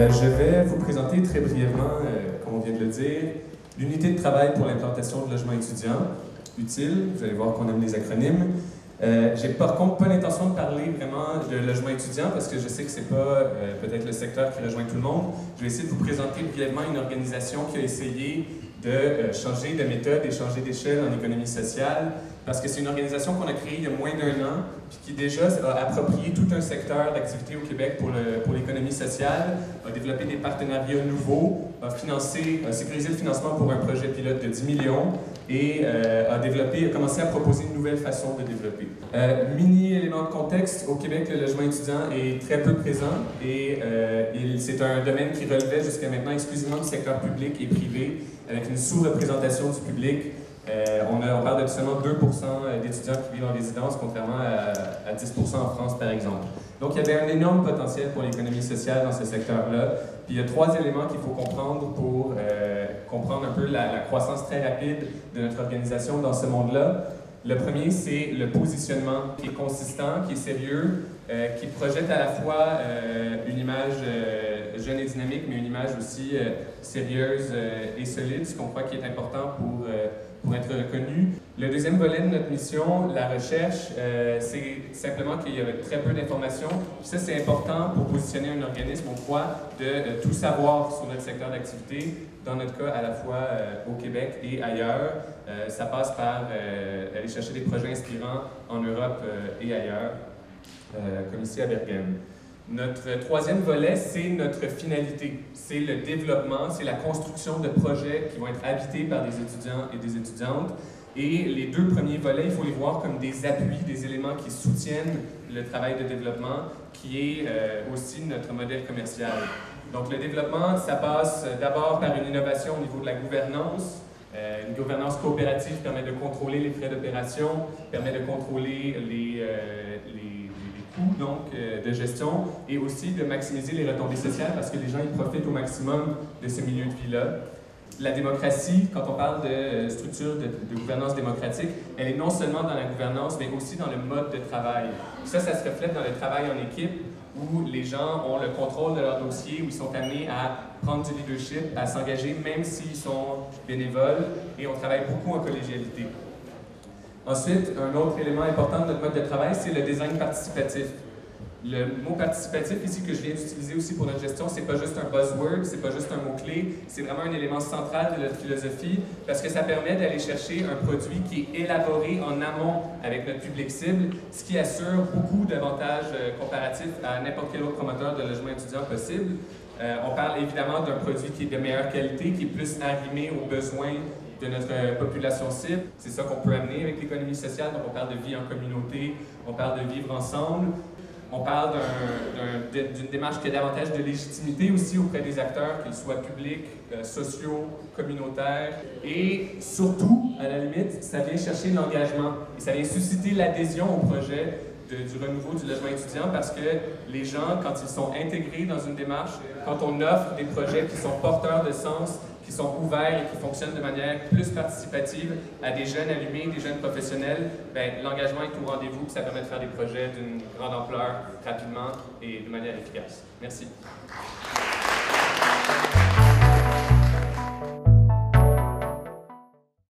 Je vais vous présenter très brièvement, comme on vient de le dire, l'unité de travail pour l'implantation de logements étudiants, utile, vous allez voir qu'on aime les acronymes. J'ai par contre pas l'intention de parler vraiment de logement étudiant parce que je sais que c'est pas peut-être le secteur qui rejoint tout le monde. Je vais essayer de vous présenter brièvement une organisation qui a essayé de changer de méthode et changer d'échelle en économie sociale parce que c'est une organisation qu'on a créée il y a moins d'1 an puis qui déjà a approprié tout un secteur d'activité au Québec pour l'économie sociale, a développé des partenariats nouveaux, a sécurisé le financement pour un projet pilote de 10 millions et a commencé à proposer une nouvelle façon de développer. Mini élément de contexte, au Québec, le logement étudiant est très peu présent et c'est un domaine qui relevait jusqu'à maintenant exclusivement du secteur public et privé, avec une sous-représentation du public. On parle de seulement 2% d'étudiants qui vivent en résidence, contrairement à 10% en France, par exemple. Donc, il y avait un énorme potentiel pour l'économie sociale dans ce secteur-là. Puis, il y a 3 éléments qu'il faut comprendre pour comprendre un peu la croissance très rapide de notre organisation dans ce monde-là. Le premier, c'est le positionnement qui est consistant, qui est sérieux, qui projette à la fois une image jeune et dynamique, mais une image aussi sérieuse et solide, ce qu'on croit qui est important pour être reconnu. Le deuxième volet de notre mission, la recherche, c'est simplement qu'il y avait très peu d'informations. Ça, c'est important pour positionner un organisme, on croit, de tout savoir sur notre secteur d'activité, dans notre cas à la fois au Québec et ailleurs. Ça passe par aller chercher des projets inspirants en Europe et ailleurs, comme ici à Bergen. Notre troisième volet, c'est notre finalité. C'est le développement, c'est la construction de projets qui vont être habités par des étudiants et des étudiantes. Et les 2 premiers volets, il faut les voir comme des appuis, des éléments qui soutiennent le travail de développement, qui est aussi notre modèle commercial. Donc le développement, ça passe d'abord par une innovation au niveau de la gouvernance. Une gouvernance coopérative permet de contrôler les frais d'opération, permet de contrôler les coûts donc, de gestion et aussi de maximiser les retombées sociales parce que les gens ils profitent au maximum de ce milieu de vie-là. La démocratie, quand on parle de structure de gouvernance démocratique, elle est non seulement dans la gouvernance, mais aussi dans le mode de travail. Ça se reflète dans le travail en équipe où les gens ont le contrôle de leur dossier, où ils sont amenés à prendre du leadership, à s'engager même s'ils sont bénévoles, et on travaille beaucoup en collégialité. Ensuite, un autre élément important de notre mode de travail, c'est le design participatif. Le mot participatif ici que je viens d'utiliser aussi pour notre gestion, c'est pas juste un buzzword, c'est pas juste un mot-clé, c'est vraiment un élément central de notre philosophie parce que ça permet d'aller chercher un produit qui est élaboré en amont avec notre public cible, ce qui assure beaucoup d'avantages comparatifs à n'importe quel autre promoteur de logement étudiant possible. On parle évidemment d'un produit qui est de meilleure qualité, qui est plus arrimé aux besoins de notre population cible. C'est ça qu'on peut amener avec l'économie sociale, donc on parle de vie en communauté, on parle de vivre ensemble. On parle d'une démarche qui a davantage de légitimité aussi auprès des acteurs, qu'ils soient publics, sociaux, communautaires. Et surtout, à la limite, ça vient chercher l'engagement et ça vient susciter l'adhésion au projet du renouveau du logement étudiant parce que les gens, quand ils sont intégrés dans une démarche, quand on offre des projets qui sont porteurs de sens, qui sont ouverts et qui fonctionnent de manière plus participative à des jeunes allumés, des jeunes professionnels, l'engagement est au rendez-vous et ça permet de faire des projets d'une grande ampleur rapidement et de manière efficace. Merci.